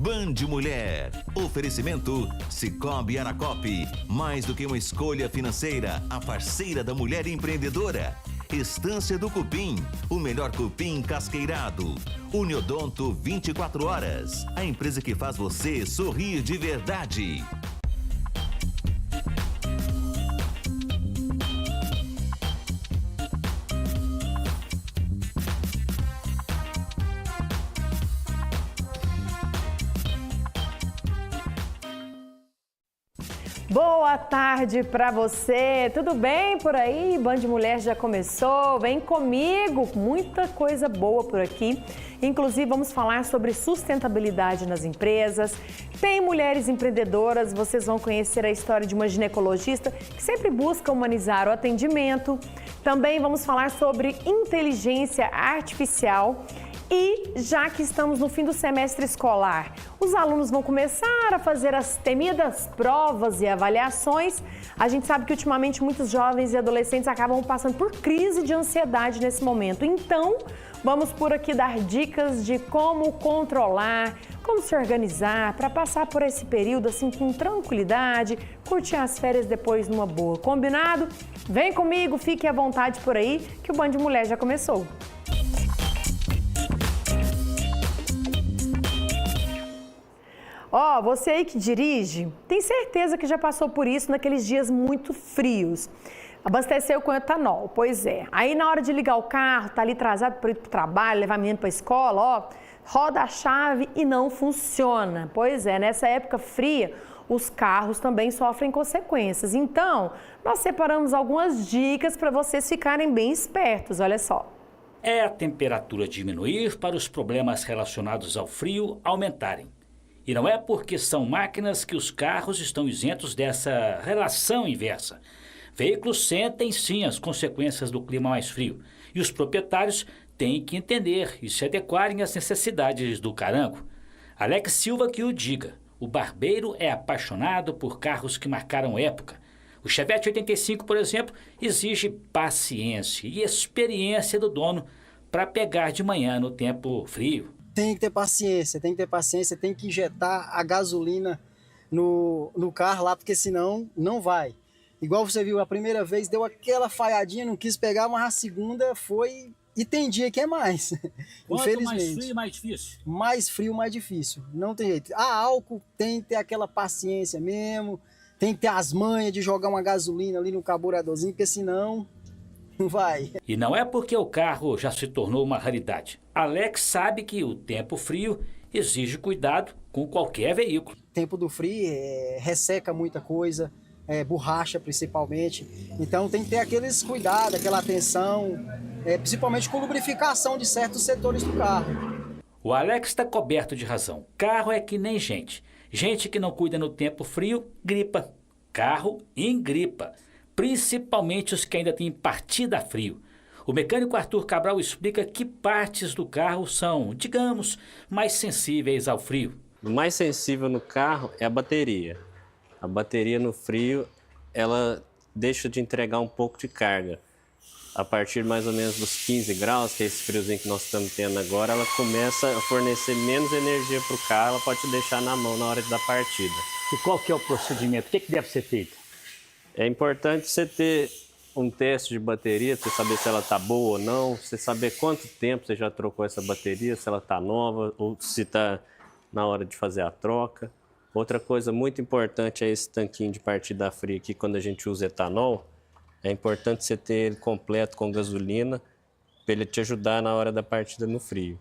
Band Mulher. Oferecimento Cicobi Aracop. Mais do que uma escolha financeira, a parceira da mulher empreendedora. Estância do Cupim, o melhor cupim casqueirado. Uniodonto 24 horas, a empresa que faz você sorrir de verdade. Boa tarde para você, tudo bem por aí? Band Mulher já começou, vem comigo, muita coisa boa por aqui. Inclusive vamos falar sobre sustentabilidade nas empresas, tem mulheres empreendedoras, vocês vão conhecer a história de uma ginecologista que sempre busca humanizar o atendimento. Também vamos falar sobre inteligência artificial. E já que estamos no fim do semestre escolar, os alunos vão começar a fazer as temidas provas e avaliações. A gente sabe que ultimamente muitos jovens e adolescentes acabam passando por crise de ansiedade nesse momento. Então, vamos por aqui dar dicas de como controlar, como se organizar para passar por esse período assim com tranquilidade, curtir as férias depois numa boa. Combinado? Vem comigo, fique à vontade por aí que o Band Mulher já começou. Ó, você aí que dirige, tem certeza que já passou por isso naqueles dias muito frios. Abasteceu com etanol, pois é. Aí na hora de ligar o carro, tá ali atrasado para ir pro trabalho, levar menino para a escola, ó, roda a chave e não funciona. Pois é, nessa época fria, os carros também sofrem consequências. Então, nós separamos algumas dicas para vocês ficarem bem espertos, olha só. É a temperatura diminuir para os problemas relacionados ao frio aumentarem. E não é porque são máquinas que os carros estão isentos dessa relação inversa. Veículos sentem sim as consequências do clima mais frio. E os proprietários têm que entender e se adequarem às necessidades do carango. Alex Silva que o diga. O barbeiro é apaixonado por carros que marcaram época. O Chevette 85, por exemplo, exige paciência e experiência do dono para pegar de manhã no tempo frio. Tem que ter paciência, tem que injetar a gasolina no carro lá, porque senão não vai. Igual você viu, a primeira vez deu aquela falhadinha, não quis pegar, mas a segunda foi... E tem dia que é mais, infelizmente. Mais frio, mais difícil. Mais frio, mais difícil, não tem jeito. A álcool tem que ter aquela paciência mesmo, tem que ter as manhas de jogar uma gasolina ali no carburadorzinho, porque senão... Não vai. E não é porque o carro já se tornou uma raridade. Alex sabe que o tempo frio exige cuidado com qualquer veículo. O tempo do frio resseca muita coisa, borracha principalmente. Então tem que ter aqueles cuidados, aquela atenção, principalmente com lubrificação de certos setores do carro. O Alex está coberto de razão. Carro é que nem gente. Gente que não cuida no tempo frio, gripa. Carro engripa. Principalmente os que ainda têm partida a frio. O mecânico Arthur Cabral explica que partes do carro são, digamos, mais sensíveis ao frio. O mais sensível no carro é a bateria. A bateria no frio, ela deixa de entregar um pouco de carga. A partir mais ou menos dos 15 graus, que é esse friozinho que nós estamos tendo agora, ela começa a fornecer menos energia para o carro, ela pode te deixar na mão na hora da partida. E qual que é o procedimento? O que deve ser feito? É importante você ter um teste de bateria, você saber se ela está boa ou não, você saber quanto tempo você já trocou essa bateria, se ela está nova ou se está na hora de fazer a troca. Outra coisa muito importante é esse tanquinho de partida fria aqui, quando a gente usa etanol, é importante você ter ele completo com gasolina para ele te ajudar na hora da partida no frio.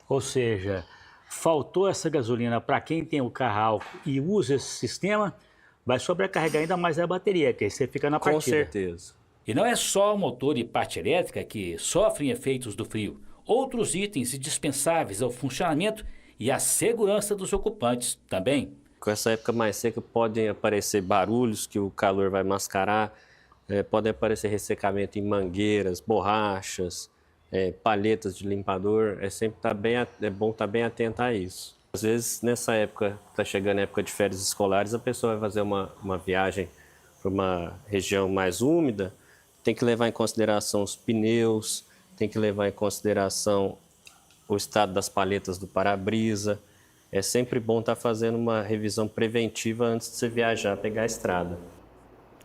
Ou seja, faltou essa gasolina para quem tem o carro a álcool e usa esse sistema, vai sobrecarregar ainda mais a bateria, que aí você fica na partida. Com certeza. E não é só o motor e parte elétrica que sofrem efeitos do frio. Outros itens indispensáveis ao funcionamento e à segurança dos ocupantes também. Com essa época mais seca podem aparecer barulhos que o calor vai mascarar, podem aparecer ressecamento em mangueiras, borrachas, palhetas de limpador. É bom estar bem atento a isso. Às vezes, nessa época, está chegando a época de férias escolares, a pessoa vai fazer uma viagem para uma região mais úmida, tem que levar em consideração os pneus, tem que levar em consideração o estado das palhetas do para-brisa, é sempre bom estar fazendo uma revisão preventiva antes de você viajar, pegar a estrada.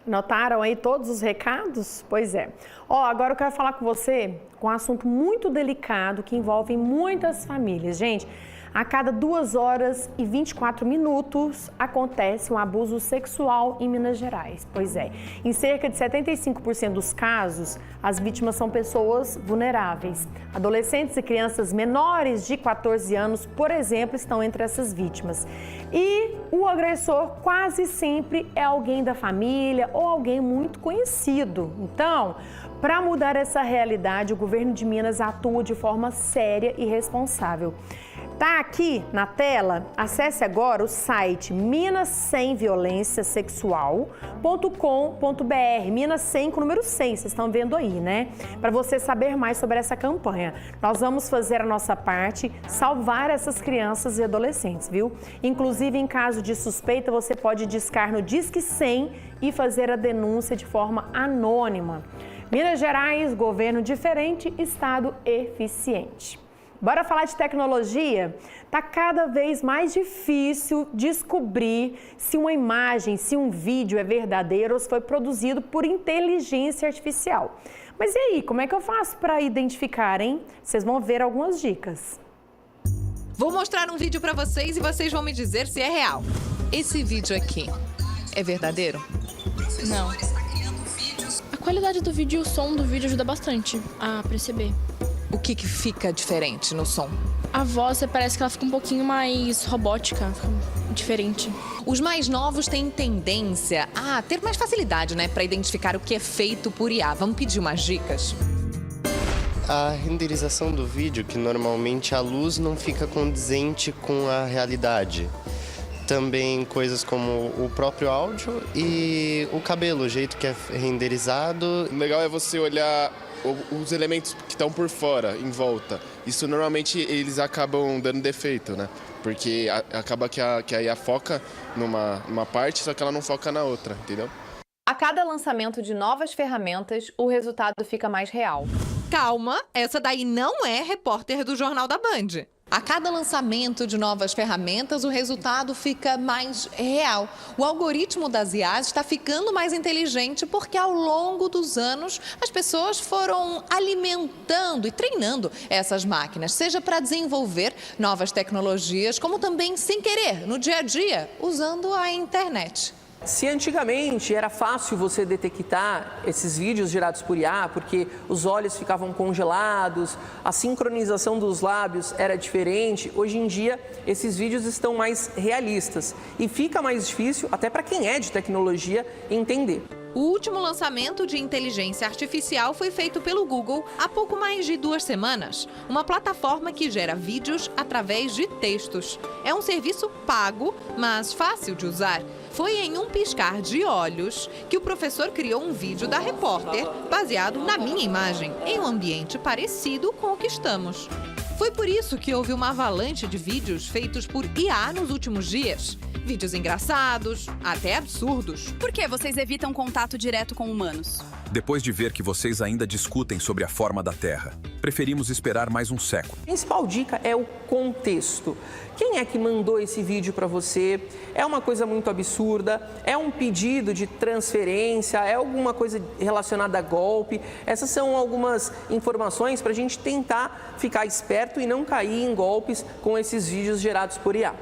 Notaram aí todos os recados? Pois é. Agora eu quero falar com você com um assunto muito delicado que envolve muitas famílias. Gente, a cada 2 horas e 24 minutos acontece um abuso sexual em Minas Gerais. Pois é, em cerca de 75% dos casos, as vítimas são pessoas vulneráveis. Adolescentes e crianças menores de 14 anos, por exemplo, estão entre essas vítimas. E o agressor quase sempre é alguém da família ou alguém muito conhecido. Então, para mudar essa realidade, o governo de Minas atua de forma séria e responsável. Tá aqui na tela, acesse agora o site minassemviolenciasexual.com.br, Minas 100 com o número 100, vocês estão vendo aí, né? Para você saber mais sobre essa campanha. Nós vamos fazer a nossa parte, salvar essas crianças e adolescentes, viu? Inclusive, em caso de suspeita, você pode discar no Disque 100 e fazer a denúncia de forma anônima. Minas Gerais, governo diferente, estado eficiente. Bora falar de tecnologia? Tá cada vez mais difícil descobrir se uma imagem, se um vídeo é verdadeiro ou se foi produzido por inteligência artificial. Mas e aí, como é que eu faço para identificar, hein? Vocês vão ver algumas dicas. Vou mostrar um vídeo para vocês e vocês vão me dizer se é real. Esse vídeo aqui é verdadeiro? Não. A qualidade do vídeo e o som do vídeo ajuda bastante a perceber. O que fica diferente no som? A voz parece que ela fica um pouquinho mais robótica, fica diferente. Os mais novos têm tendência a ter mais facilidade, né, para identificar o que é feito por IA. Vamos pedir umas dicas? A renderização do vídeo, que normalmente a luz não fica condizente com a realidade. Também coisas como o próprio áudio e o cabelo, o jeito que é renderizado. O legal é você olhar os elementos que estão por fora, em volta. Isso normalmente eles acabam dando defeito, né? Porque acaba que a IA foca numa parte, só que ela não foca na outra, entendeu? A cada lançamento de novas ferramentas, o resultado fica mais real. Calma, essa daí não é repórter do Jornal da Band. A cada lançamento de novas ferramentas, o resultado fica mais real. O algoritmo das IAs está ficando mais inteligente porque, ao longo dos anos, as pessoas foram alimentando e treinando essas máquinas, seja para desenvolver novas tecnologias, como também, sem querer, no dia a dia, usando a internet. Se antigamente era fácil você detectar esses vídeos gerados por IA, porque os olhos ficavam congelados, a sincronização dos lábios era diferente, hoje em dia esses vídeos estão mais realistas e fica mais difícil, até para quem é de tecnologia, entender. O último lançamento de inteligência artificial foi feito pelo Google há pouco mais de 2 semanas. Uma plataforma que gera vídeos através de textos. É um serviço pago, mas fácil de usar. Foi em um piscar de olhos que o professor criou um vídeo da repórter baseado na minha imagem, em um ambiente parecido com o que estamos. Foi por isso que houve uma avalanche de vídeos feitos por IA nos últimos dias. Vídeos engraçados, até absurdos. Por que vocês evitam contato direto com humanos? Depois de ver que vocês ainda discutem sobre a forma da Terra, preferimos esperar mais um século. A principal dica é o contexto. Quem é que mandou esse vídeo para você? É uma coisa muito absurda? É um pedido de transferência? É alguma coisa relacionada a golpe? Essas são algumas informações para a gente tentar ficar esperto e não cair em golpes com esses vídeos gerados por IA.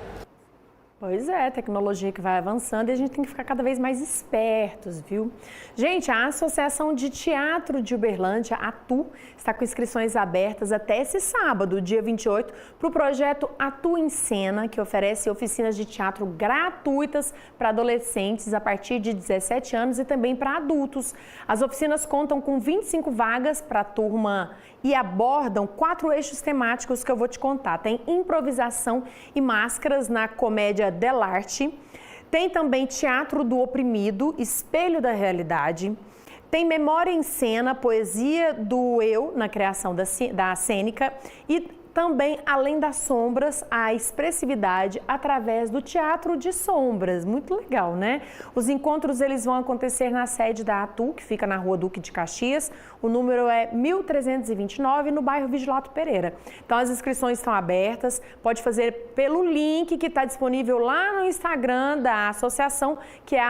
Pois é, tecnologia que vai avançando e a gente tem que ficar cada vez mais espertos, viu? Gente, a Associação de Teatro de Uberlândia, ATU, está com inscrições abertas até esse sábado, dia 28, para o projeto ATU em Cena, que oferece oficinas de teatro gratuitas para adolescentes a partir de 17 anos e também para adultos. As oficinas contam com 25 vagas para a turma e abordam 4 eixos temáticos que eu vou te contar. Tem improvisação e máscaras na comédia dell'arte, tem também teatro do oprimido, espelho da realidade, tem memória em cena, poesia do eu na criação da cênica e também, além das sombras, a expressividade através do teatro de sombras. Muito legal, né? Os encontros eles vão acontecer na sede da ATU, que fica na Rua Duque de Caxias. O número é 1329, no bairro Vigilato Pereira. Então, as inscrições estão abertas. Pode fazer pelo link que está disponível lá no Instagram da associação, que é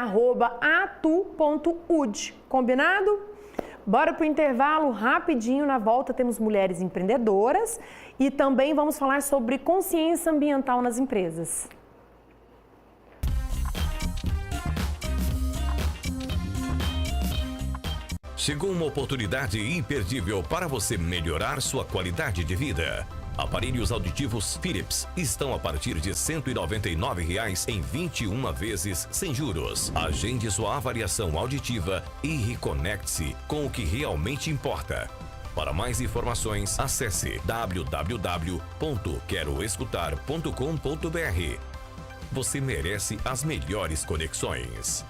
@atu.ud. Combinado? Bora para o intervalo rapidinho. Na volta temos mulheres empreendedoras e também vamos falar sobre consciência ambiental nas empresas. Chegou uma oportunidade imperdível para você melhorar sua qualidade de vida. Aparelhos auditivos Philips estão a partir de R$ 199,00 em 21 vezes sem juros. Agende sua avaliação auditiva e reconecte-se com o que realmente importa. Para mais informações, acesse www.queroescutar.com.br. Você merece as melhores conexões.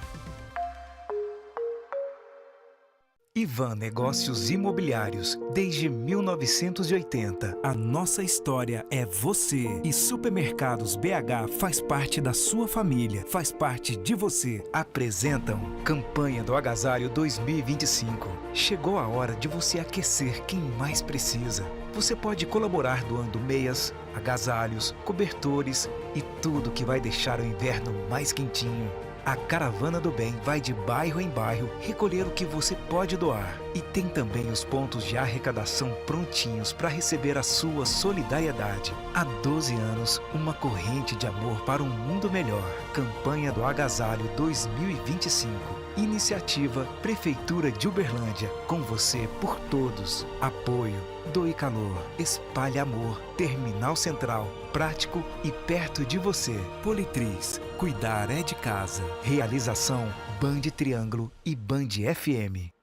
Ivan Negócios Imobiliários, desde 1980. A nossa história é você. E Supermercados BH faz parte da sua família, faz parte de você. Apresentam Campanha do Agasalho 2025. Chegou a hora de você aquecer quem mais precisa. Você pode colaborar doando meias, agasalhos, cobertores e tudo que vai deixar o inverno mais quentinho. A Caravana do Bem vai de bairro em bairro recolher o que você pode doar. E tem também os pontos de arrecadação prontinhos para receber a sua solidariedade. Há 12 anos, uma corrente de amor para um mundo melhor. Campanha do Agasalho 2025. Iniciativa Prefeitura de Uberlândia. Com você por todos. Apoio. Doe calor. Espalhe amor. Terminal Central. Prático e perto de você. Politriz. Cuidar é de casa. Realização Band Triângulo e Band FM.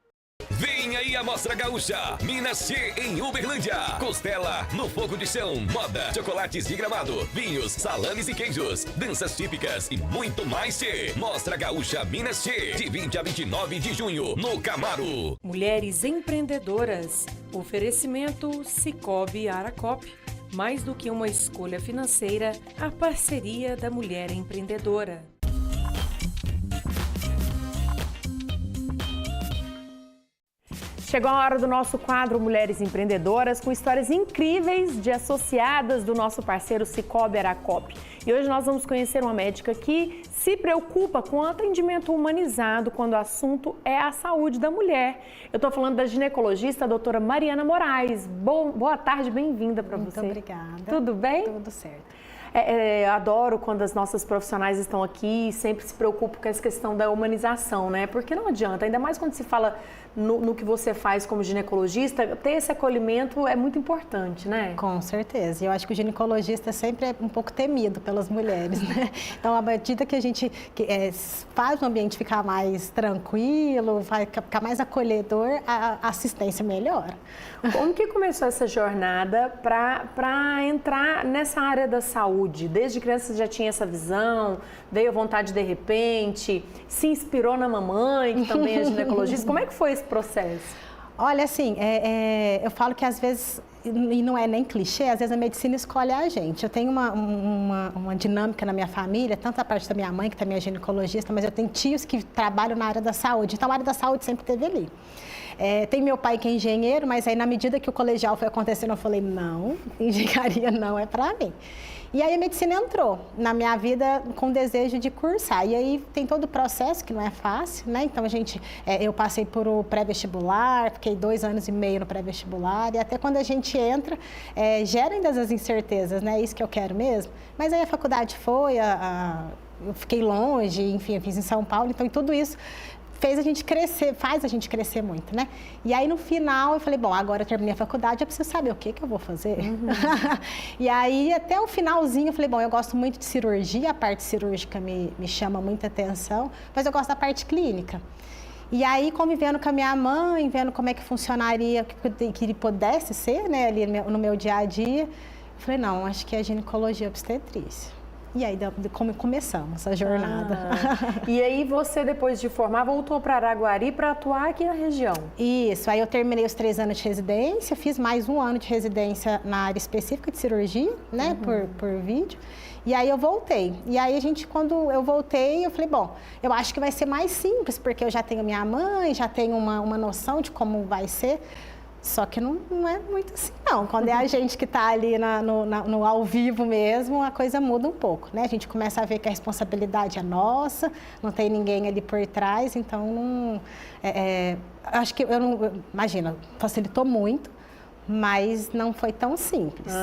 Vem aí a Mostra Gaúcha, Minas Che em Uberlândia. Costela no fogo de chão, moda, chocolates de Gramado, vinhos, salames e queijos, danças típicas e muito mais Che. Mostra Gaúcha Minas Che, de 20 a 29 de junho, no Camaro. Mulheres empreendedoras. Oferecimento Sicoob Aracop. Mais do que uma escolha financeira, a parceria da mulher empreendedora. Chegou a hora do nosso quadro Mulheres Empreendedoras, com histórias incríveis de associadas do nosso parceiro Sicoob Aracop. E hoje nós vamos conhecer uma médica que se preocupa com o atendimento humanizado quando o assunto é a saúde da mulher. Eu estou falando da ginecologista, a doutora Mariana Moraes. Boa tarde, bem-vinda para você. Muito obrigada. Tudo bem? Tudo certo. Eu adoro quando as nossas profissionais estão aqui e sempre se preocupam com essa questão da humanização, né? Porque não adianta, ainda mais quando se fala no que você faz como ginecologista, ter esse acolhimento é muito importante, né? Com certeza. E eu acho que o ginecologista sempre é um pouco temido pelas mulheres, né? Então, à medida que a gente faz o ambiente ficar mais tranquilo, vai ficar mais acolhedor, a assistência melhora. Como que começou essa jornada para entrar nessa área da saúde? Desde criança você já tinha essa visão? Veio a vontade de repente? Se inspirou na mamãe, que também é ginecologista? Como é que foi esse processo? Olha, assim, eu falo que às vezes, e não é nem clichê, às vezes a medicina escolhe a gente. Eu tenho uma dinâmica na minha família, tanto a parte da minha mãe, que também é ginecologista, mas eu tenho tios que trabalham na área da saúde. Então, a área da saúde sempre esteve ali. Tem meu pai que é engenheiro, mas aí na medida que o colegial foi acontecendo, eu falei, não, engenharia não é para mim. E aí a medicina entrou na minha vida com o desejo de cursar. E aí tem todo o processo que não é fácil, né? Então eu passei por o pré-vestibular, fiquei 2 anos e meio no pré-vestibular. E até quando a gente entra, gera ainda as incertezas, né? É isso que eu quero mesmo. Mas aí a faculdade foi, eu fiquei longe, enfim, eu fiz em São Paulo. Então tudo isso faz a gente crescer muito, né? E aí, no final, eu falei, bom, agora eu terminei a faculdade, eu preciso saber o que eu vou fazer. Uhum. E aí, até o finalzinho, eu falei, bom, eu gosto muito de cirurgia, a parte cirúrgica me chama muita atenção, mas eu gosto da parte clínica. E aí, convivendo com a minha mãe, vendo como é que funcionaria, que ele pudesse ser, né, ali no meu dia a dia, eu falei, não, acho que é ginecologia obstetrícia. E aí começamos a jornada. E aí você, depois de formar, voltou para Araguari para atuar aqui na região? Isso, aí eu terminei os 3 anos de residência, fiz mais 1 ano de residência na área específica de cirurgia, né, por vídeo. E aí eu voltei. E aí quando eu voltei, eu falei, bom, eu acho que vai ser mais simples, porque eu já tenho minha mãe, já tenho uma noção de como vai ser. Só que não é muito assim, não. Quando é a gente que está ali no ao vivo mesmo, a coisa muda um pouco, né? A gente começa a ver que a responsabilidade é nossa, não tem ninguém ali por trás, então acho que imagina, facilitou muito. Mas não foi tão simples.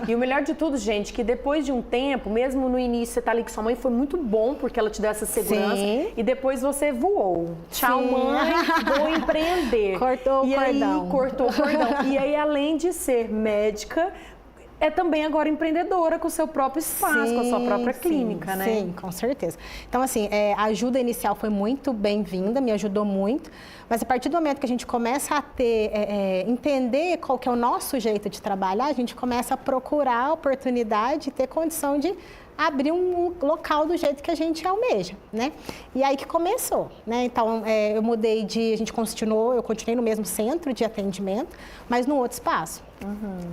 E o melhor de tudo, gente, que depois de um tempo, mesmo no início você tá ali com sua mãe, foi muito bom, porque ela te deu essa segurança. Sim. E depois você voou. Tchau, sim, mãe, vou empreender. Cortou o cordão. Cortou o cordão. E aí, além de ser médica, é também agora empreendedora com o seu próprio espaço, sim, com a sua própria clínica, né? Sim, com certeza. Então, assim, a ajuda inicial foi muito bem-vinda, me ajudou muito, mas a partir do momento que a gente começa a entender qual que é o nosso jeito de trabalhar, a gente começa a procurar a oportunidade e ter condição de abrir um local do jeito que a gente almeja, né? E aí que começou, né? Então, eu eu continuei no mesmo centro de atendimento, mas no outro espaço.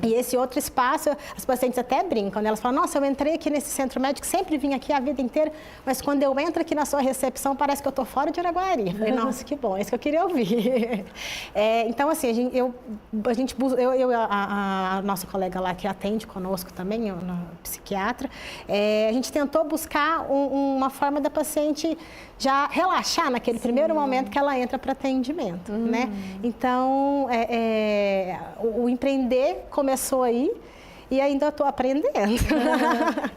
E esse outro espaço, as pacientes até brincam, né? Elas falam, nossa, eu entrei aqui nesse centro médico, sempre vim aqui a vida inteira, mas quando eu entro aqui na sua recepção, parece que eu tô fora de Araguari. Eu falei, nossa, que bom, é isso que eu queria ouvir. Então, assim, a nossa colega lá que atende conosco também, a psiquiatra, a gente tentou buscar uma forma da paciente já relaxar naquele primeiro momento que ela entra para atendimento, né? Então, o empreender começou aí e ainda estou aprendendo.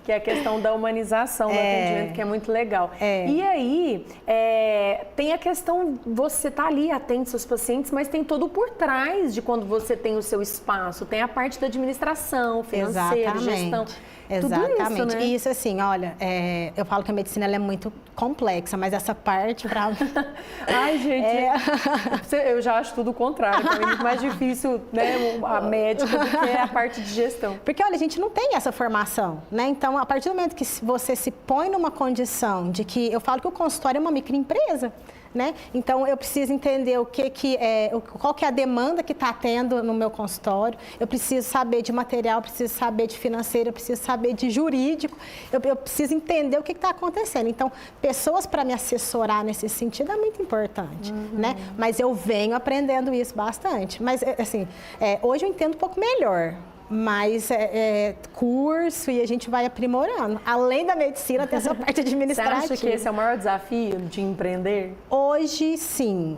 Que é a questão da humanização do atendimento, que é muito legal. E aí, tem a questão, você está ali, atende seus pacientes, mas tem todo por trás de quando você tem o seu espaço. Tem a parte da administração, financeira, gestão. Exatamente. Tudo isso, né? Isso, assim, olha, eu falo que a medicina ela é muito complexa, mas essa parte para... Ai, gente, eu já acho tudo o contrário. É muito mais difícil, né, a médica do que a parte de gestão. Porque, olha, a gente não tem essa formação, né? Então, a partir do momento que você se põe numa condição de que... Eu falo que o consultório é uma microempresa, né? Então, eu preciso entender qual que é a demanda que está tendo no meu consultório, eu preciso saber de material, eu preciso saber de financeiro, eu preciso saber de jurídico, eu preciso entender o que está acontecendo. Então, pessoas para me assessorar nesse sentido é muito importante, né? Mas eu venho aprendendo isso bastante. Mas, assim, hoje eu entendo um pouco melhor. Mas curso e a gente vai aprimorando. Além da medicina, tem essa parte administrativa. Você acha que esse é o maior desafio de empreender? Hoje, sim.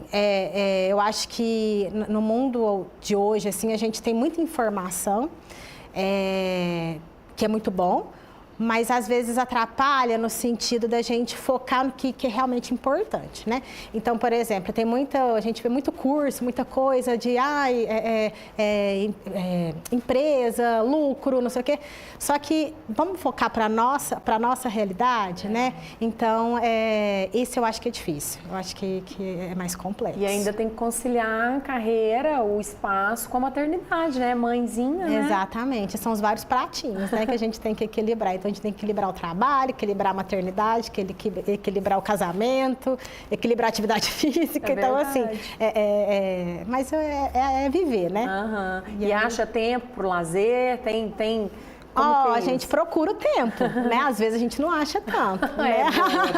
Eu acho que no mundo de hoje, assim, a gente tem muita informação, que é muito bom, mas às vezes atrapalha no sentido da gente focar no que é realmente importante, né? Então, por exemplo, a gente vê muito curso, muita coisa de empresa, lucro, não sei o quê. Só que vamos focar para a nossa realidade, né? Então, esse eu acho que é difícil. Eu acho que é mais complexo. E ainda tem que conciliar a carreira, o espaço com a maternidade, né? Mãezinha, né? Exatamente. São os vários pratinhos, né, que a gente tem que equilibrar. Então, a gente tem que equilibrar o trabalho, equilibrar a maternidade, equilibrar o casamento, equilibrar a atividade física. Então, assim, mas é viver, né? E acha tempo para o lazer? Tem a gente procura o tempo, né? Às vezes a gente não acha tanto, né?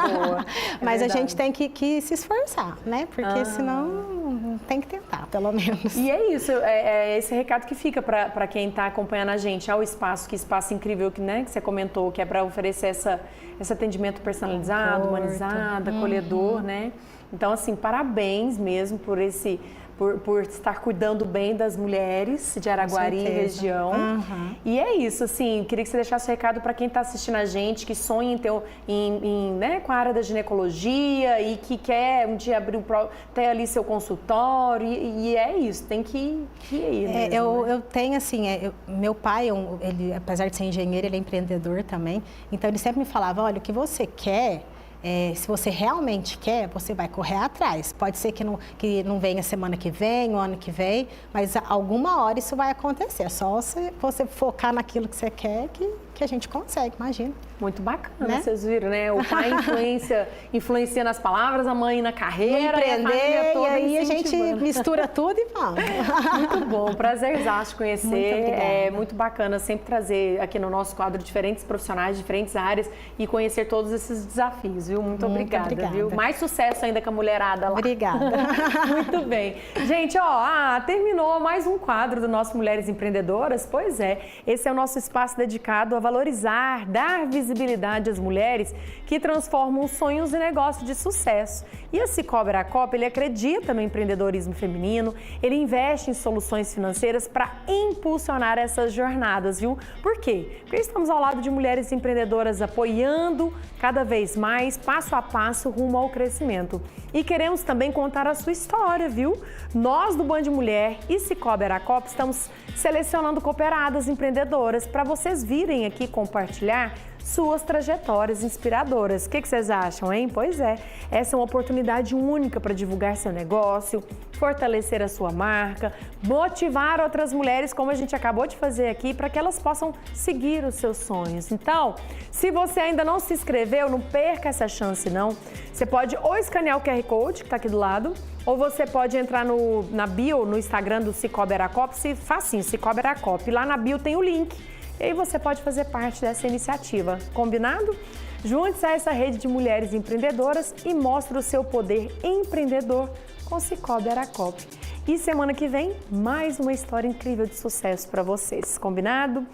Boa. Mas a gente tem que se esforçar, né? Porque senão tem que tentar, pelo menos. E é isso, é esse recado que fica para quem está acompanhando a gente. Ao espaço, que espaço incrível que você comentou, que é para oferecer esse atendimento personalizado, humanizado, acolhedor, né? Então, assim, parabéns mesmo por estar cuidando bem das mulheres de Araguari e região. E é isso, assim, queria que você deixasse um recado para quem está assistindo a gente, que sonha né, com a área da ginecologia e que quer um dia ter ali seu consultório. E é isso, tem que ir mesmo, eu tenho, assim, meu pai, ele, apesar de ser engenheiro, ele é empreendedor também. Então, ele sempre me falava, olha, o que você quer... se você realmente quer, você vai correr atrás. Pode ser que não venha semana que vem, o ano que vem, mas alguma hora isso vai acontecer. É só você focar naquilo que você quer que que a gente consegue, imagina. Muito bacana, Né? vocês viram, né? O pai influencia nas palavras, a mãe na carreira, empreender, toda e aí a gente incentivando. mistura tudo e vamos. Muito bom, prazerzaço te conhecer. Muito obrigada. É muito bacana sempre trazer aqui no nosso quadro diferentes profissionais, diferentes áreas e conhecer todos esses desafios, viu? Muito obrigada, viu? Mais sucesso ainda com a mulherada lá. Obrigada. Muito bem. Gente, terminou mais um quadro do nosso Mulheres Empreendedoras. Pois é, esse é o nosso espaço dedicado a valorizar, dar visibilidade às mulheres que transformam sonhos em negócio de sucesso. E a Cicobi Aracop, ele acredita no empreendedorismo feminino, ele investe em soluções financeiras para impulsionar essas jornadas, viu? Por quê? Porque estamos ao lado de mulheres empreendedoras apoiando cada vez mais, passo a passo, rumo ao crescimento. E queremos também contar a sua história, viu? Nós do Band Mulher e Cicobi Aracop estamos selecionando cooperadas empreendedoras para vocês virem aqui compartilhar suas trajetórias inspiradoras. O que vocês acham, hein? Pois é, essa é uma oportunidade única para divulgar seu negócio, fortalecer a sua marca, motivar outras mulheres, como a gente acabou de fazer aqui, para que elas possam seguir os seus sonhos. Então, se você ainda não se inscreveu, não perca essa chance, não. Você pode ou escanear o QR Code, que está aqui do lado, ou você pode entrar na bio, no Instagram do Cicobi Aracop, facinho, Cicobi Aracop. Lá na bio tem o link. E aí você pode fazer parte dessa iniciativa. Combinado? Junte-se a essa rede de mulheres empreendedoras e mostre o seu poder empreendedor com Cicobi Aracop. E semana que vem, mais uma história incrível de sucesso para vocês. Combinado?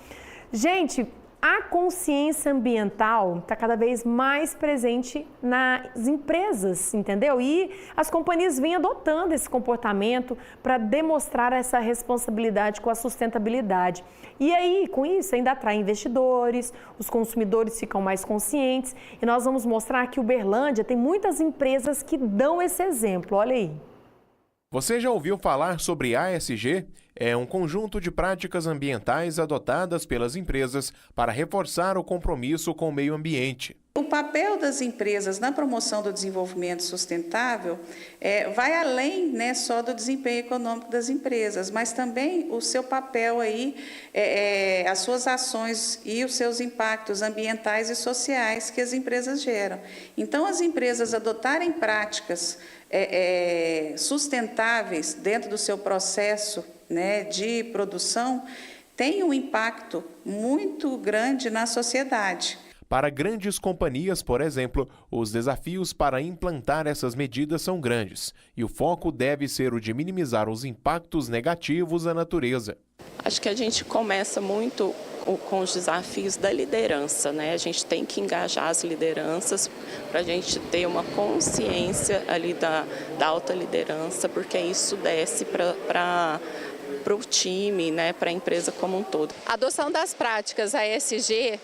Gente, a consciência ambiental está cada vez mais presente nas empresas, entendeu? E as companhias vêm adotando esse comportamento para demonstrar essa responsabilidade com a sustentabilidade. E aí, com isso, ainda atrai investidores, os consumidores ficam mais conscientes e nós vamos mostrar que Uberlândia tem muitas empresas que dão esse exemplo. Olha aí. Você já ouviu falar sobre ASG? É um conjunto de práticas ambientais adotadas pelas empresas para reforçar o compromisso com o meio ambiente. O papel das empresas na promoção do desenvolvimento sustentável vai além, né, só do desempenho econômico das empresas, mas também o seu papel aí, as suas ações e os seus impactos ambientais e sociais que as empresas geram. Então, as empresas adotarem práticas sustentáveis dentro do seu processo, né, de produção, tem um impacto muito grande na sociedade. Para grandes companhias, por exemplo, os desafios para implantar essas medidas são grandes e o foco deve ser o de minimizar os impactos negativos à natureza. Acho que a gente começa muito com os desafios da liderança, né? A gente tem que engajar as lideranças para a gente ter uma consciência ali da alta liderança, porque isso desce para o time, né? Para a empresa como um todo. A adoção das práticas ASG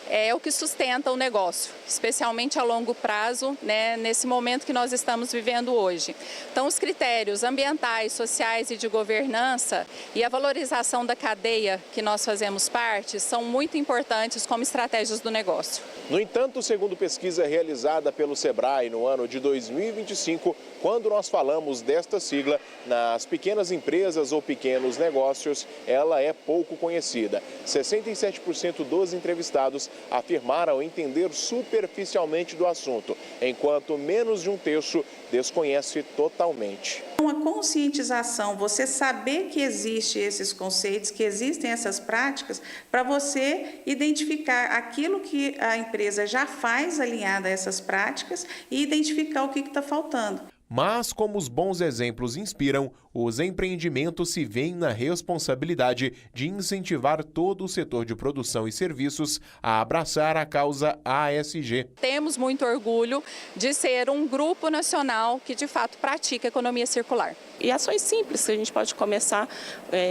é o que sustenta o negócio, especialmente a longo prazo, né, nesse momento que nós estamos vivendo hoje. Então, os critérios ambientais, sociais e de governança e a valorização da cadeia que nós fazemos parte são muito importantes como estratégias do negócio. No entanto, segundo pesquisa realizada pelo Sebrae no ano de 2025, quando nós falamos desta sigla, nas pequenas empresas ou pequenos negócios, ela é pouco conhecida. 67% dos entrevistados afirmaram entender superficialmente do assunto, enquanto menos de um terço desconhece totalmente. Uma conscientização, você saber que existem esses conceitos, que existem essas práticas, para você identificar aquilo que a empresa já faz alinhada a essas práticas e identificar o que está faltando. Mas, como os bons exemplos inspiram, os empreendimentos se veem na responsabilidade de incentivar todo o setor de produção e serviços a abraçar a causa ASG. Temos muito orgulho de ser um grupo nacional que, de fato, pratica economia circular. E ações simples que a gente pode começar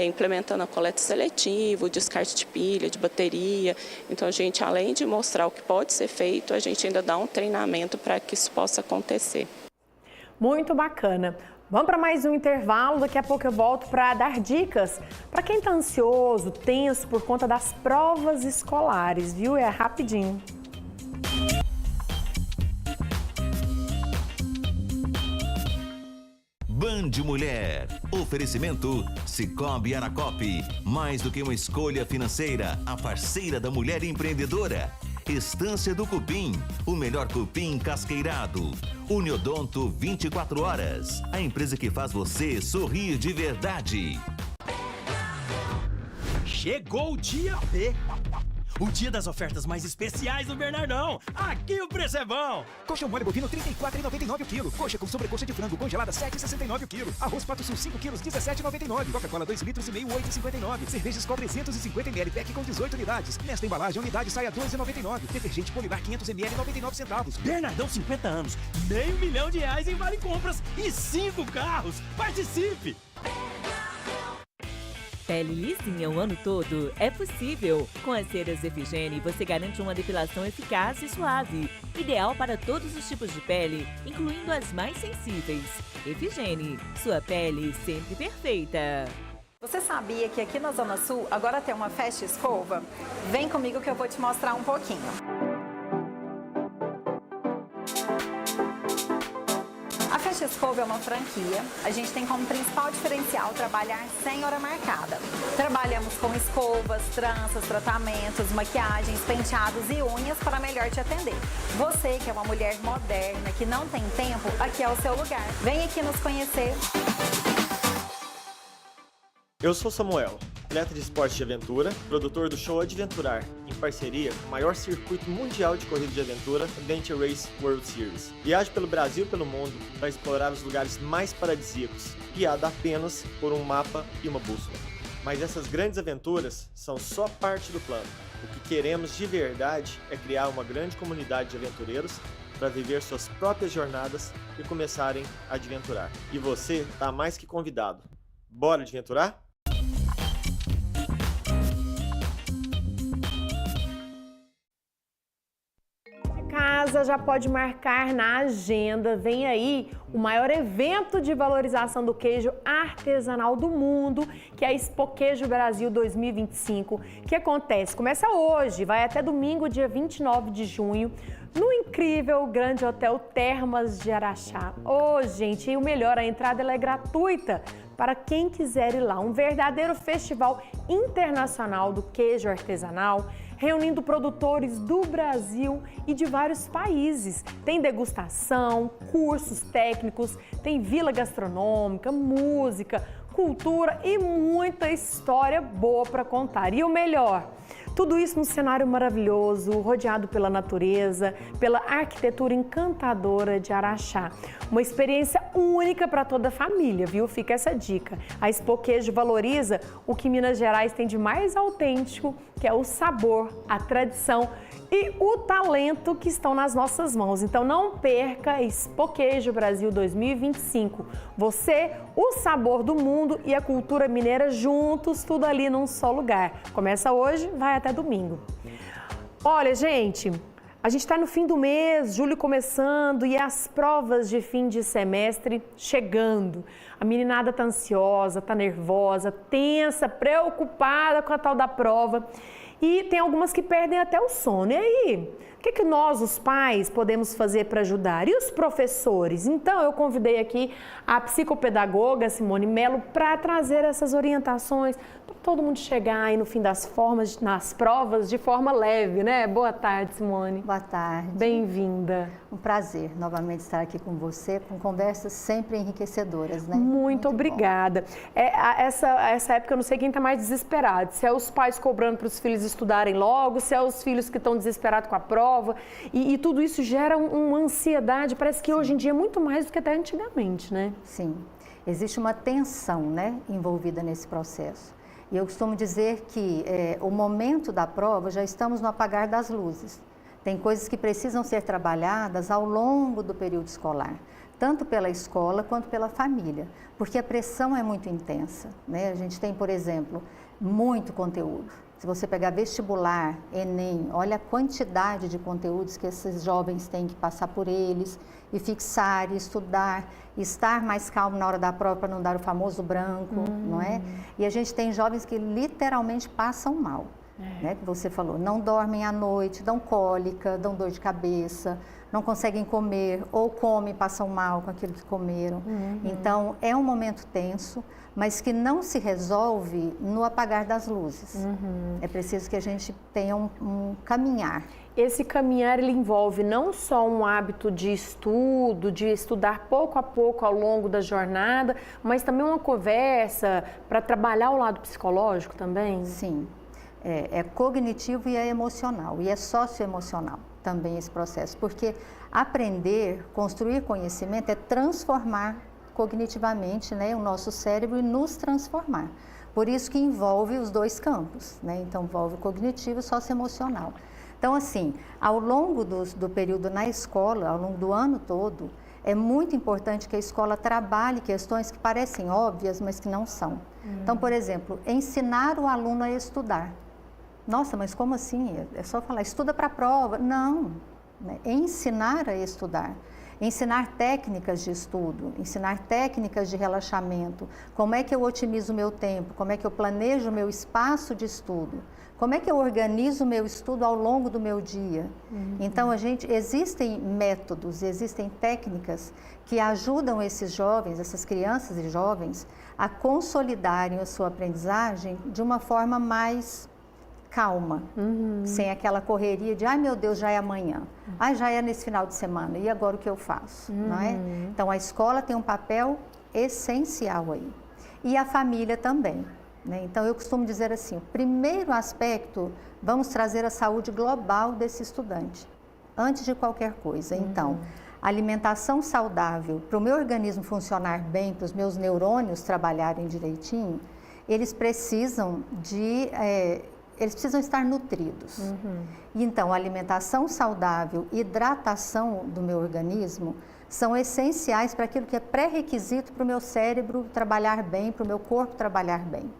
implementando a coleta seletiva, o descarte de pilha, de bateria. Então, a gente, além de mostrar o que pode ser feito, a gente ainda dá um treinamento para que isso possa acontecer. Muito bacana. Vamos para mais um intervalo, daqui a pouco eu volto para dar dicas para quem está ansioso, tenso por conta das provas escolares, viu? É rapidinho. Band de mulher. Oferecimento Sicoob Aracope. Mais do que uma escolha financeira, a parceira da mulher empreendedora. Estância do Cupim, o melhor cupim casqueirado. Uniodonto 24 horas, a empresa que faz você sorrir de verdade. Chegou o dia B. O dia das ofertas mais especiais do Bernardão. Aqui o preço é bom. Coxa mole bovino R$ 34,99 o quilo. Coxa com sobrecoxa de frango congelada R$ 7,69 o quilo. Arroz Pato Sul 5 quilos R$ 17,99. Coca-Cola 2 litros e meio R$ 8,59. Cerveja Skol 350 ml pack com 18 unidades. Nesta embalagem a unidade sai a R$ 12,99. Detergente Polilar 500 ml 99 centavos. Bernardão 50 anos. Meio milhão de reais em vale compras e 5 carros. Participe! Pele lisinha o ano todo? É possível! Com as ceras Efigene, você garante uma depilação eficaz e suave, ideal para todos os tipos de pele, incluindo as mais sensíveis. Efigene, sua pele sempre perfeita. Você sabia que aqui na Zona Sul agora tem uma Fast Escova? Vem comigo que eu vou te mostrar um pouquinho. A Fast Escova é uma franquia. A gente tem como principal diferencial trabalhar sem hora marcada. Trabalhamos com escovas, tranças, tratamentos, maquiagens, penteados e unhas para melhor te atender. Você que é uma mulher moderna, que não tem tempo, aqui é o seu lugar. Vem aqui nos conhecer. Eu sou Samuel, atleta de esporte de aventura, produtor do show Adventurar, em parceria com o maior circuito mundial de corrida de aventura, Adventure Race World Series. Viajo pelo Brasil e pelo mundo para explorar os lugares mais paradisíacos, guiado apenas por um mapa e uma bússola. Mas essas grandes aventuras são só parte do plano. O que queremos de verdade é criar uma grande comunidade de aventureiros para viver suas próprias jornadas e começarem a adventurar. E você está mais que convidado. Bora adventurar? Casa já pode marcar na agenda. Vem aí o maior evento de valorização do queijo artesanal do mundo, que é a Expo Queijo Brasil 2025, que começa hoje, vai até domingo, dia 29 de junho, no incrível Grande Hotel Termas de Araxá. Gente, e o melhor, a entrada ela é gratuita para quem quiser ir lá. Um verdadeiro festival internacional do queijo artesanal, reunindo produtores do Brasil e de vários países. Tem degustação, cursos técnicos, tem vila gastronômica, música, cultura e muita história boa para contar. E o melhor, tudo isso num cenário maravilhoso, rodeado pela natureza, pela arquitetura encantadora de Araxá. Uma experiência única para toda a família, viu? Fica essa dica. A Expo Queijo valoriza o que Minas Gerais tem de mais autêntico, que é o sabor, a tradição e o talento que estão nas nossas mãos. Então não perca a Expo Queijo Brasil 2025. Você, o sabor do mundo e a cultura mineira juntos, tudo ali num só lugar. Começa hoje, vai até domingo. Olha, gente, a gente está no fim do mês, julho começando e as provas de fim de semestre chegando. A meninada tá ansiosa, tá nervosa, tensa, preocupada com a tal da prova. E tem algumas que perdem até o sono. E aí, o que nós, os pais, podemos fazer para ajudar? E os professores? Então, eu convidei aqui a psicopedagoga Simone Melo para trazer essas orientações para todo mundo chegar aí no fim das formas, nas provas, de forma leve, né? Boa tarde, Simone. Boa tarde. Bem-vinda. Um prazer novamente estar aqui com você, com conversas sempre enriquecedoras, né? Muito obrigada. Essa época eu não sei quem está mais desesperado, se é os pais cobrando para os filhos estudarem logo, se é os filhos que estão desesperados com a prova, e tudo isso gera uma ansiedade, parece que hoje em dia é muito mais do que até antigamente, né? Sim, existe uma tensão, né, envolvida nesse processo. E eu costumo dizer que o momento da prova já estamos no apagar das luzes. Tem coisas que precisam ser trabalhadas ao longo do período escolar, tanto pela escola quanto pela família, porque a pressão é muito intensa, né? A gente tem, por exemplo, muito conteúdo. Se você pegar vestibular, Enem, olha a quantidade de conteúdos que esses jovens têm que passar por eles e fixar, e estudar, e estar mais calmo na hora da prova para não dar o famoso branco, não é? E a gente tem jovens que literalmente passam mal. né, que você falou, não dormem à noite, dão cólica, dão dor de cabeça, não conseguem comer ou comem e passam mal com aquilo que comeram. Então, é um momento tenso, mas que não se resolve no apagar das luzes. É preciso que a gente tenha um caminhar. Esse caminhar, ele envolve não só um hábito de estudo, de estudar pouco a pouco ao longo da jornada, mas também uma conversa para trabalhar o lado psicológico também? Sim, é cognitivo e é emocional, e é socioemocional também esse processo, porque aprender, construir conhecimento é transformar cognitivamente, né, o nosso cérebro e nos transformar. Por isso que envolve os dois campos, né? Então envolve o cognitivo e o socioemocional. Então, assim, ao longo do período na escola, ao longo do ano todo, é muito importante que a escola trabalhe questões que parecem óbvias, mas que não são. Então, por exemplo, ensinar o aluno a estudar. Nossa, mas como assim? É só falar, estuda para a prova. Não, né? Ensinar a estudar. Ensinar técnicas de estudo, ensinar técnicas de relaxamento. Como é que eu otimizo o meu tempo? Como é que eu planejo o meu espaço de estudo? Como é que eu organizo o meu estudo ao longo do meu dia? Então, existem métodos, existem técnicas que ajudam esses jovens, essas crianças e jovens, a consolidarem a sua aprendizagem de uma forma mais calma, sem aquela correria de, ai meu Deus, já é amanhã, ai já é nesse final de semana, e agora o que eu faço? Não é? Então, a escola tem um papel essencial aí. E a família também. Né? Então, eu costumo dizer assim, o primeiro aspecto, vamos trazer a saúde global desse estudante, antes de qualquer coisa. Então, alimentação saudável, para o meu organismo funcionar bem, para os meus neurônios trabalharem direitinho, eles precisam estar nutridos. Então, alimentação saudável, hidratação do meu organismo são essenciais para aquilo que é pré-requisito para o meu cérebro trabalhar bem, para o meu corpo trabalhar bem.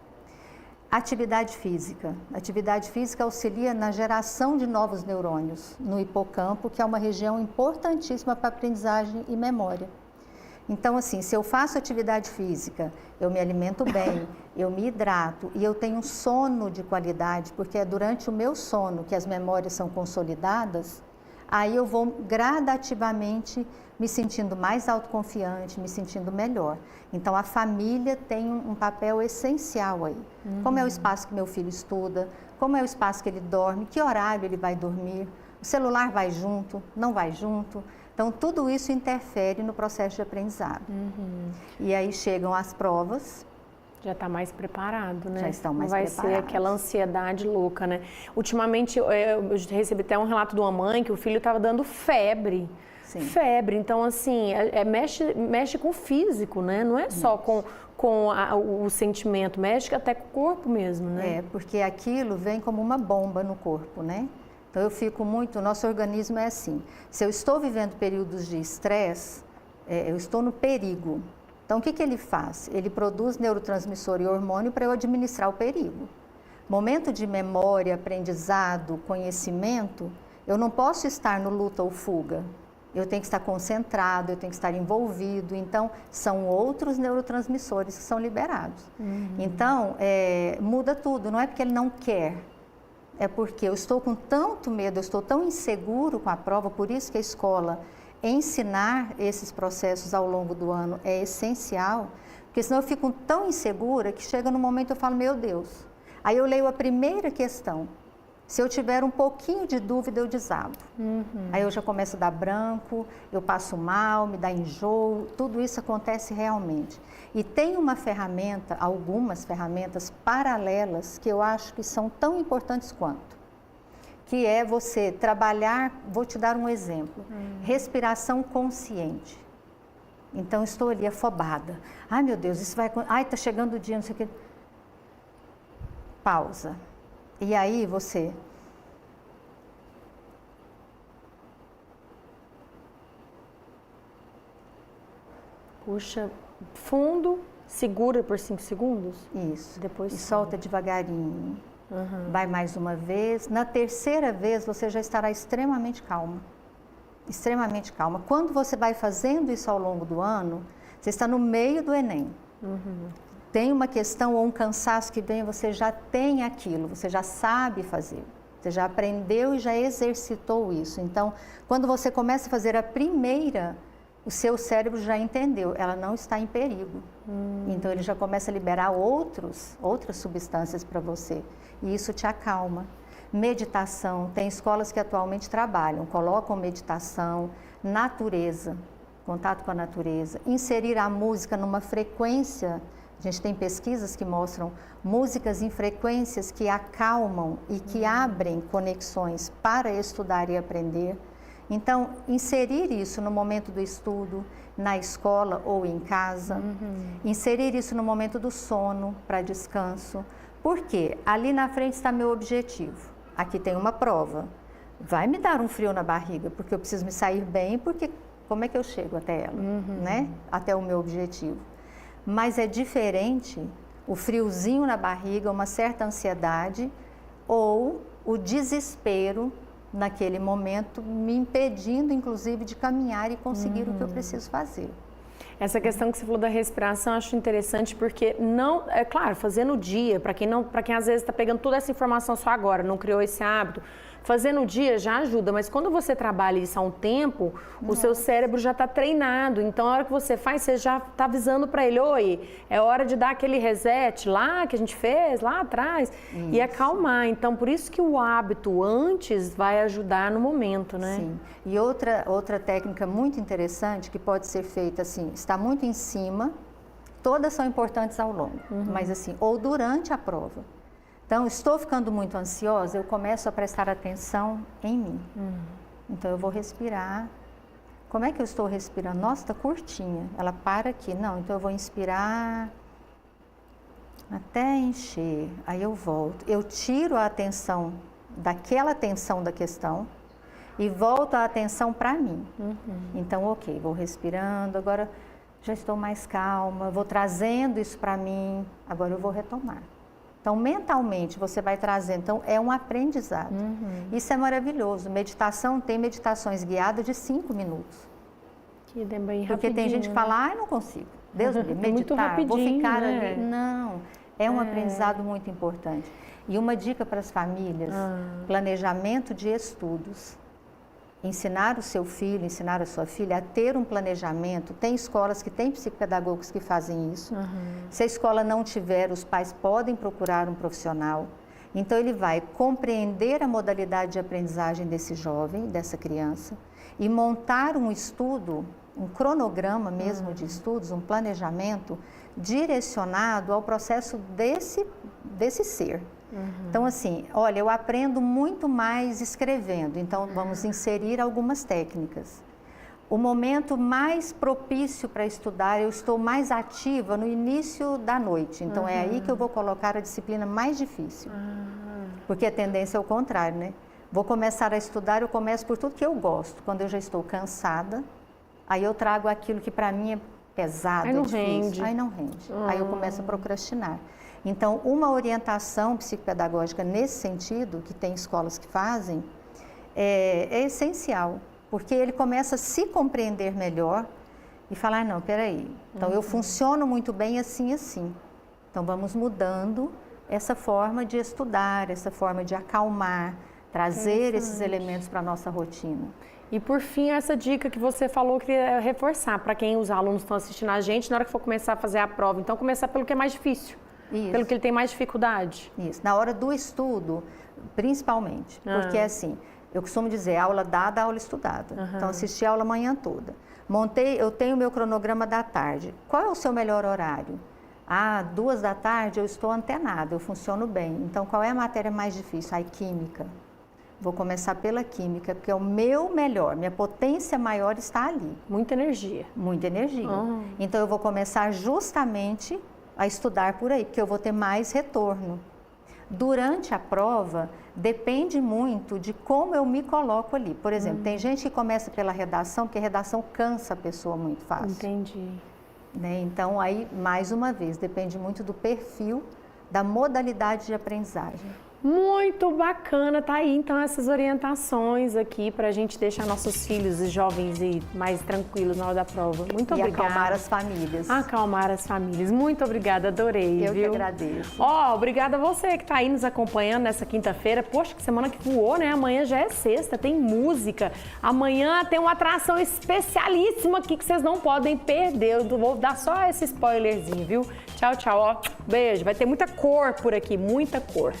Atividade física. Atividade física auxilia na geração de novos neurônios no hipocampo, que é uma região importantíssima para aprendizagem e memória. Então, assim, se eu faço atividade física, eu me alimento bem, eu me hidrato e eu tenho sono de qualidade, porque é durante o meu sono que as memórias são consolidadas, aí eu vou gradativamente me sentindo mais autoconfiante, me sentindo melhor. Então, a família tem um papel essencial aí. Como é o espaço que meu filho estuda, como é o espaço que ele dorme, que horário ele vai dormir, o celular vai junto, não vai junto. Então, tudo isso interfere no processo de aprendizado. E aí chegam as provas. Já está mais preparado, né? Já estão mais preparados. Não vai ser aquela ansiedade louca, né? Ultimamente, eu recebi até um relato de uma mãe que o filho estava dando febre. Sim. Febre. Então, assim, mexe com o físico, né? Não é só com o sentimento, mexe até com o corpo mesmo, né? É, porque aquilo vem como uma bomba no corpo, né? Então, eu fico muito... Nosso organismo é assim. Se eu estou vivendo períodos de estresse, eu estou no perigo. Então, o que ele faz? Ele produz neurotransmissor e hormônio para eu administrar o perigo. Momento de memória, aprendizado, conhecimento, eu não posso estar no luta ou fuga. Eu tenho que estar concentrado, eu tenho que estar envolvido. Então, são outros neurotransmissores que são liberados. Então, muda tudo. Não é porque ele não quer. É porque eu estou com tanto medo, eu estou tão inseguro com a prova, por isso que a escola ensinar esses processos ao longo do ano é essencial, porque senão eu fico tão insegura que chega no momento eu falo, meu Deus. Aí eu leio a primeira questão. Se eu tiver um pouquinho de dúvida, eu desabo. Aí eu já começo a dar branco, eu passo mal, me dá enjoo, tudo isso acontece realmente. E tem uma ferramenta, algumas ferramentas paralelas que eu acho que são tão importantes quanto. Que é você trabalhar, vou te dar um exemplo, respiração consciente. Então, estou ali afobada. Ai, meu Deus, isso vai... Ai, está chegando o dia, não sei o quê. Pausa. E aí, você... Puxa fundo, segura por 5 segundos. Isso. Depois e solta devagarinho. Vai mais uma vez. Na terceira vez, você já estará extremamente calma. Extremamente calma. Quando você vai fazendo isso ao longo do ano, você está no meio do Enem. tem uma questão ou um cansaço que vem, você já tem aquilo, você já sabe fazer. Você já aprendeu e já exercitou isso. Então, quando você começa a fazer a primeira, o seu cérebro já entendeu, ela não está em perigo. Então, ele já começa a liberar outras substâncias para você. E isso te acalma. Meditação, tem escolas que atualmente trabalham, colocam meditação, natureza, contato com a natureza, inserir a música numa frequência. A gente tem pesquisas que mostram músicas em frequências que acalmam e que abrem conexões para estudar e aprender. Então, inserir isso no momento do estudo, na escola ou em casa, inserir isso no momento do sono, para descanso. Por quê? Ali na frente está meu objetivo. Aqui tem uma prova. Vai me dar um frio na barriga, porque eu preciso me sair bem, porque como é que eu chego até ela, né? Até o meu objetivo. Mas é diferente o friozinho na barriga, uma certa ansiedade ou o desespero naquele momento me impedindo, inclusive, de caminhar e conseguir o que eu preciso fazer. Essa questão que você falou da respiração, eu acho interessante porque não, é claro, fazer no dia, para quem às vezes está pegando toda essa informação só agora, não criou esse hábito, fazer no dia já ajuda, mas quando você trabalha isso há um tempo, o seu cérebro já está treinado, então a hora que você faz, você já está avisando para ele, oi, é hora de dar aquele reset lá que a gente fez, lá atrás, e acalmar. Então, por isso que o hábito antes vai ajudar no momento, né? Sim. E outra técnica muito interessante que pode ser feita assim, está muito em cima, todas são importantes ao longo, mas assim, ou durante a prova. Então, estou ficando muito ansiosa, eu começo a prestar atenção em mim. Então, eu vou respirar. Como é que eu estou respirando? Nossa, está curtinha. Ela para aqui. Não, então eu vou inspirar até encher. Aí eu volto. Eu tiro a atenção daquela tensão da questão e volto a atenção para mim. Então, ok, vou respirando. Agora, já estou mais calma. Vou trazendo isso para mim. Agora eu vou retomar. Então, mentalmente, você vai trazendo. Então, é um aprendizado. Isso é maravilhoso. Meditação, tem meditações guiadas de 5 minutos. Que é bem porque tem gente que fala, não consigo. Deus me livre, meditar, vou ficar ali. Não, é um aprendizado muito importante. E uma dica para as famílias, planejamento de estudos. Ensinar o seu filho, ensinar a sua filha a ter um planejamento. Tem escolas que têm psicopedagogos que fazem isso. Se a escola não tiver, os pais podem procurar um profissional. Então, ele vai compreender a modalidade de aprendizagem desse jovem, dessa criança, e montar um estudo, um cronograma mesmo de estudos, um planejamento direcionado ao processo desse ser. Então, assim, olha, eu aprendo muito mais escrevendo, então vamos inserir algumas técnicas. O momento mais propício para estudar, eu estou mais ativa no início da noite, então é aí que eu vou colocar a disciplina mais difícil. Porque a tendência é o contrário, né? Vou começar a estudar, eu começo por tudo que eu gosto. Quando eu já estou cansada, aí eu trago aquilo que para mim é pesado, aí não difícil. Rende. Aí não rende. Aí eu começo a procrastinar. Então, uma orientação psicopedagógica nesse sentido, que tem escolas que fazem, é essencial, porque ele começa a se compreender melhor e falar, não, peraí, então eu funciono muito bem assim, assim. Então, vamos mudando essa forma de estudar, essa forma de acalmar, trazer esses elementos para a nossa rotina. E por fim, essa dica que você falou, eu queria reforçar para quem os alunos estão assistindo a gente, na hora que for começar a fazer a prova, então começar pelo que é mais difícil. Isso. Pelo que ele tem mais dificuldade. Isso, na hora do estudo, principalmente, porque assim, eu costumo dizer, aula dada, aula estudada. Então, assisti a aula a manhã toda. Eu tenho o meu cronograma da tarde. Qual é o seu melhor horário? 2 da tarde eu estou antenada, eu funciono bem. Então, qual é a matéria mais difícil? Química. Vou começar pela química, porque é o meu melhor, minha potência maior está ali. Muita energia. Muita energia. Então, eu vou começar justamente a estudar por aí, porque eu vou ter mais retorno. Durante a prova, depende muito de como eu me coloco ali. Por exemplo, tem gente que começa pela redação, porque a redação cansa a pessoa muito fácil. Entendi. Né? Então, aí, mais uma vez, depende muito do perfil, da modalidade de aprendizagem. Muito bacana, tá aí então essas orientações aqui pra gente deixar nossos filhos e jovens e mais tranquilos na hora da prova. Muito obrigada. E acalmar as famílias. Acalmar as famílias. Muito obrigada, adorei, Eu viu? que agradeço. Obrigada a você que tá aí nos acompanhando nessa quinta-feira. Poxa, que semana que voou, né? Amanhã já é sexta, tem música. Amanhã tem uma atração especialíssima aqui que vocês não podem perder. Eu vou dar só esse spoilerzinho, viu? Tchau, tchau, ó. Beijo. Vai ter muita cor por aqui, muita cor.